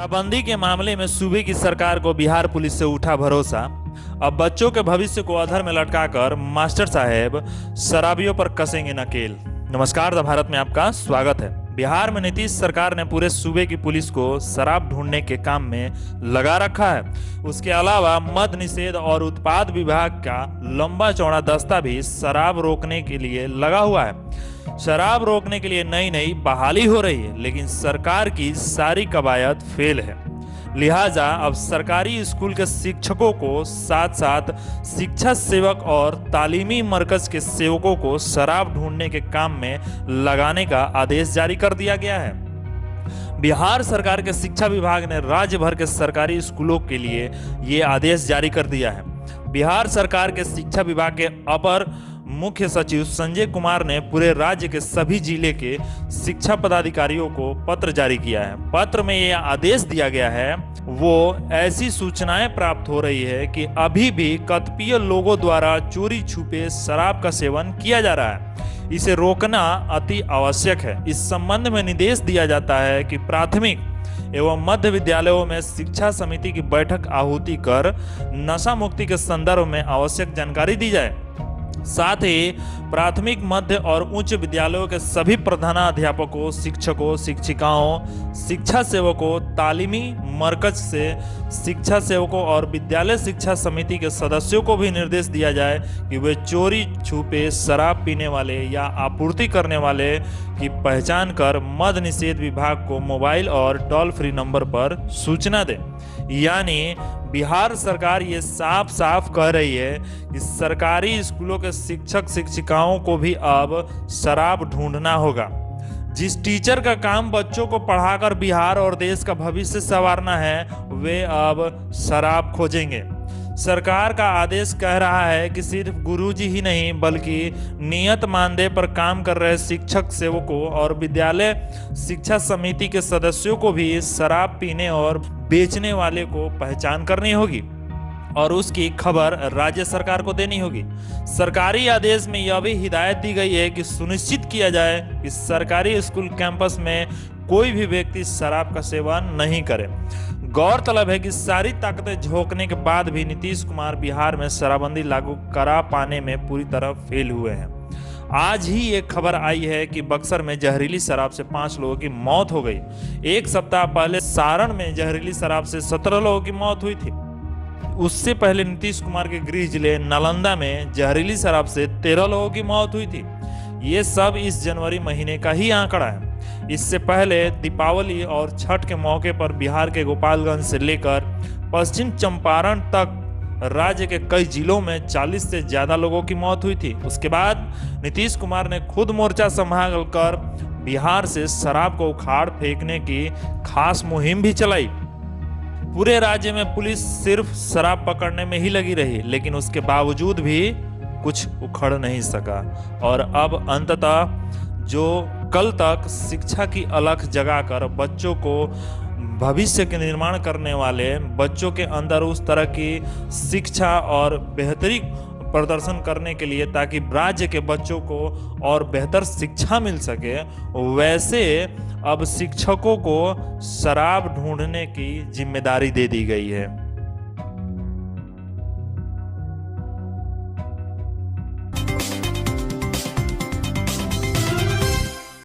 शराबबंदी के मामले में सूबे की सरकार को बिहार पुलिस से उठा भरोसा। अब बच्चों के भविष्य को अधर में लटकाकर मास्टर साहेब शराबियों पर कसेंगे नकेल। नमस्कार, द भारत में आपका स्वागत है। बिहार में नीतीश सरकार ने पूरे सूबे की पुलिस को शराब ढूंढने के काम में लगा रखा है। उसके अलावा मद्य निषेध और उत्पाद विभाग का लंबा चौड़ा दस्ता भी शराब रोकने के लिए लगा हुआ है। शराब रोकने के लिए नई नई बहाली हो रही है, लेकिन सरकार की सारी कवायद फेल है। लिहाजा अब सरकारी स्कूल के शिक्षकों को साथ साथ शिक्षा सेवक और तालीमी मरकज के सेवकों को शराब ढूंढने के काम में लगाने का आदेश जारी कर दिया गया है। बिहार सरकार के शिक्षा विभाग ने राज्य भर के सरकारी स्कूलों के लिए ये आदेश जारी कर दिया है। बिहार सरकार के शिक्षा विभाग के अपर मुख्य सचिव संजय कुमार ने पूरे राज्य के सभी जिले के शिक्षा पदाधिकारियों को पत्र जारी किया है। पत्र में यह आदेश दिया गया है, वो ऐसी सूचनाएं प्राप्त हो रही है कि अभी भी कतिपय लोगों द्वारा चोरी छुपे शराब का सेवन किया जा रहा है। इसे रोकना अति आवश्यक है। इस संबंध में निर्देश दिया जाता है कि प्राथमिक एवं मध्य विद्यालयों में शिक्षा समिति की बैठक आहूति कर नशा मुक्ति के संदर्भ में आवश्यक जानकारी दी जाए। साथ ही प्राथमिक, मध्य और उच्च विद्यालयों के सभी प्रधानाध्यापकों, शिक्षकों, शिक्षिकाओं, शिक्षा सेवकों, तालीमी मरकज से शिक्षा सेवकों और विद्यालय शिक्षा समिति के सदस्यों को भी निर्देश दिया जाए कि वे चोरी छुपे शराब पीने वाले या आपूर्ति करने वाले की पहचान कर मद्य निषेध विभाग को मोबाइल और टोल फ्री नंबर पर सूचना दें। यानी बिहार सरकार ये साफ साफ कह रही है कि सरकारी स्कूलों के शिक्षक शिक्षिकाओं को भी अब शराब ढूंढना होगा। जिस टीचर का काम बच्चों को पढ़ाकर बिहार और देश का भविष्य संवारना है, वे अब शराब खोजेंगे। सरकार का आदेश कह रहा है कि सिर्फ गुरुजी ही नहीं, बल्कि नियत मानदेय पर काम कर रहे शिक्षक सेवकों और विद्यालय शिक्षा समिति के सदस्यों को भी शराब पीने और बेचने वाले को पहचान करनी होगी और उसकी खबर राज्य सरकार को देनी होगी। सरकारी आदेश में यह भी हिदायत दी गई है कि सुनिश्चित किया जाए कि सरकारी स्कूल कैंपस में कोई भी व्यक्ति शराब का सेवन नहीं करे। गौरतलब है कि सारी ताकतें झोंकने के बाद भी नीतीश कुमार बिहार में शराबबंदी लागू करा पाने में पूरी तरह फेल हुए हैं। आज ही एक खबर आई है कि बक्सर में जहरीली शराब से 5 लोगों की मौत हो गई। एक सप्ताह पहले सारण में जहरीली शराब से 17 लोगों की मौत हुई थी। उससे पहले नीतीश कुमार के गृह जिले नालंदा में जहरीली शराब से 13 लोगों की मौत हुई थी। ये सब इस जनवरी महीने का ही आंकड़ा है। इससे पहले दीपावली और छठ के मौके पर बिहार के गोपालगंज से लेकर पश्चिम चंपारण तक राज्य के कई जिलों में 40 से ज्यादा लोगों की मौत हुई थी। उसके बाद नीतीश कुमार ने खुद मोर्चा संभाल कर बिहार से शराब को उखाड़ फेंकने की खास मुहिम भी चलाई। पूरे राज्य में पुलिस सिर्फ शराब पकड़ने में ही लगी रही, लेकिन उसके बावजूद भी कुछ उखड़ नहीं सका। और अब अंततः जो कल तक शिक्षा की अलख जगाकर बच्चों को भविष्य के निर्माण करने वाले बच्चों के अंदर उस तरह की शिक्षा और बेहतरी प्रदर्शन करने के लिए, ताकि राज्य के बच्चों को और बेहतर शिक्षा मिल सके, वैसे अब शिक्षकों को शराब ढूंढने की जिम्मेदारी दे दी गई है।